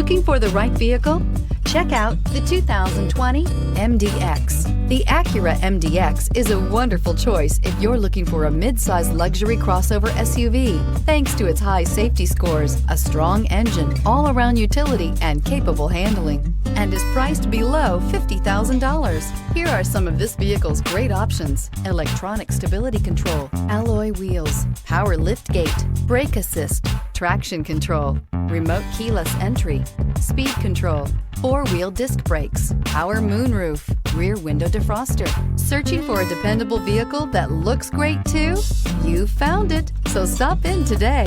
Looking for the right vehicle? Check out the 2020 MDX. The Acura MDX is a wonderful choice if you're looking for a mid-size luxury crossover SUV. Thanks to its high safety scores, a strong engine, all-around utility, and capable handling, and is priced below $50,000. Here are some of this vehicle's great options: electronic stability control, alloy wheels, power liftgate, brake assist, traction control, remote keyless entry, speed control, four-wheel disc brakes, power moonroof, rear window defroster. Searching for a dependable vehicle that looks great too? You found it, so stop in today.